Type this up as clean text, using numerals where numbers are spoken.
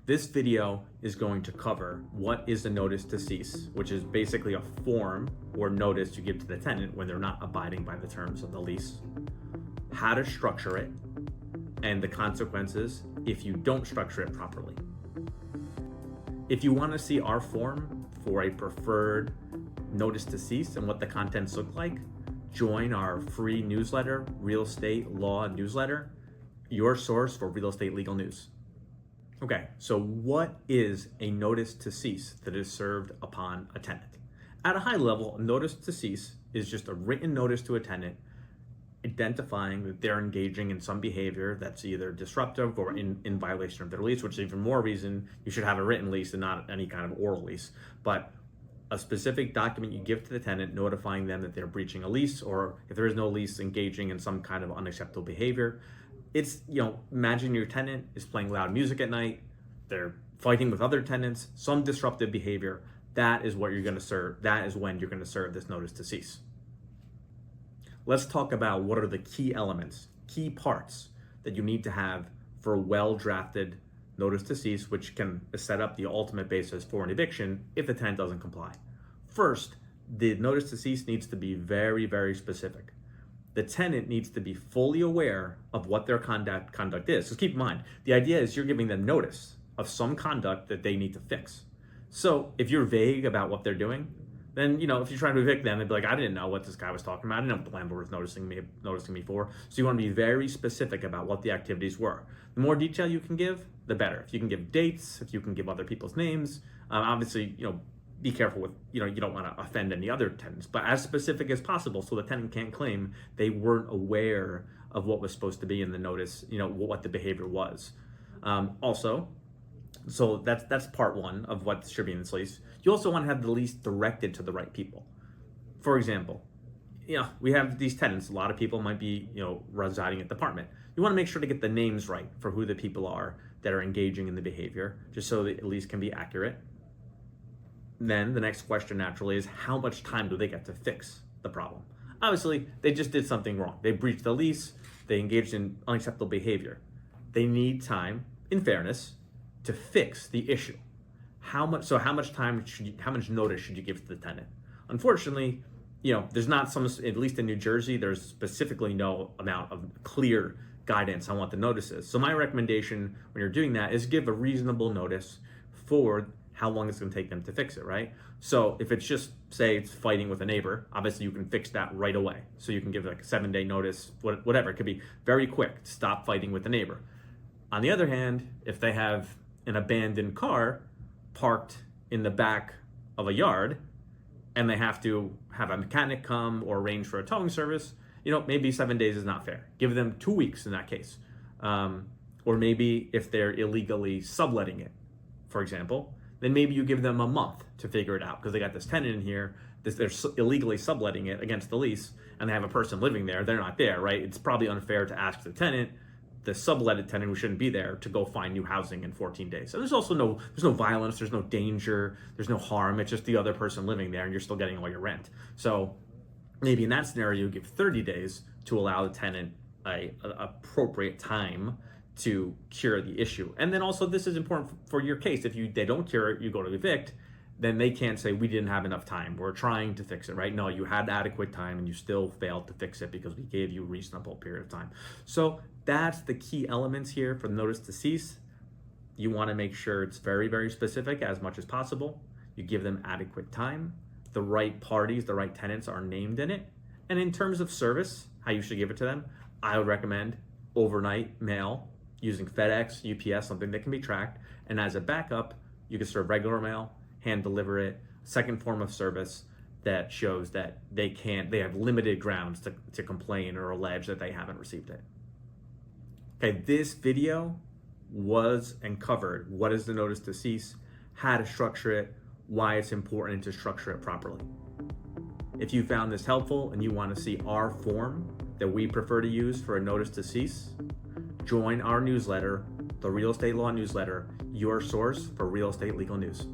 This video is going to cover what is a notice to cease, which is basically a form or notice you give to the tenant when they're not abiding by the terms of the lease, how to structure it, and the consequences if you don't structure it properly. If you want to see our form for a preferred notice to cease and what the contents look like, join our free newsletter, Real Estate Law Newsletter, your source for real estate legal news. Okay, so what is a notice to cease that is served upon a tenant? At a high level, a notice to cease is just a written notice to a tenant identifying that they're engaging in some behavior that's either disruptive or in violation of their lease, which is even more reason you should have a written lease and not any kind of oral lease. But a specific document you give to the tenant notifying them that they're breaching a lease, or if there is no lease, engaging in some kind of unacceptable behavior. It's, imagine your tenant is playing loud music at night, they're fighting with other tenants, some disruptive behavior. That is what you're going to serve. That is when you're going to serve this notice to cease. Let's talk about what are the key elements, key parts that you need to have for a well-drafted notice to cease, which can set up the ultimate basis for an eviction if the tenant doesn't comply. First, the notice to cease needs to be very, very specific. The tenant needs to be fully aware of what their conduct is. So keep in mind, the idea is you're giving them notice of some conduct that they need to fix. So if you're vague about what they're doing, then, if you're trying to evict them, they'd be like, I didn't know what this guy was talking about. I didn't know what the landlord was noticing me for. So you want to be very specific about what the activities were. The more detail you can give, the better. If you can give dates, if you can give other people's names, obviously, be careful with, you don't want to offend any other tenants, but as specific as possible so the tenant can't claim they weren't aware of what was supposed to be in the notice, what the behavior was. So that's part one of what should be in this lease. You also want to have the lease directed to the right people. For example, we have these tenants. A lot of people might be, residing at the apartment. You want to make sure to get the names right for who the people are that are engaging in the behavior, just so the lease can be accurate. Then the next question naturally is, how much time do they get to fix the problem? Obviously, they just did something wrong. They breached the lease. They engaged in unacceptable behavior. They need time, in fairness, to fix the issue. How much notice should you give to the tenant? Unfortunately, there's not at least in New Jersey, there's specifically no amount of clear guidance on what the notice is. So my recommendation when you're doing that is give a reasonable notice for how long it's going to take them to fix it, right? So if it's just, say it's fighting with a neighbor, obviously you can fix that right away. So you can give like a 7-day notice, whatever. It could be very quick, stop fighting with the neighbor. On the other hand, if they have an abandoned car parked in the back of a yard and they have to have a mechanic come or arrange for a towing service, maybe 7 days is not fair. Give them 2 weeks in that case. Or maybe if they're illegally subletting it, for example, then maybe you give them a month to figure it out because they got this tenant in here, they're illegally subletting it against the lease, and they have a person living there, they're not there, right? It's probably unfair to ask the tenant, the subletted tenant who shouldn't be there, to go find new housing in 14 days. So there's also no violence, there's no danger, there's no harm, it's just the other person living there and you're still getting all your rent. So maybe in that scenario, you give 30 days to allow the tenant a appropriate time to cure the issue. And then also this is important for your case. If they don't cure it, you go to evict, then they can't say we didn't have enough time, we're trying to fix it, right? No, you had adequate time and you still failed to fix it because we gave you a reasonable period of time. So that's the key elements here for the notice to cease. You want to make sure it's very, very specific as much as possible. You give them adequate time. The right parties, the right tenants are named in it. And in terms of service, how you should give it to them, I would recommend overnight mail using FedEx, UPS, something that can be tracked. And as a backup, you can serve regular mail, hand deliver it, second form of service that shows that they have limited grounds to complain or allege that they haven't received it. Okay, this video was and covered what is the notice to cease, how to structure it, why it's important to structure it properly. If you found this helpful and you want to see our form that we prefer to use for a notice to cease, join our newsletter, the Real Estate Law Newsletter, your source for real estate legal news.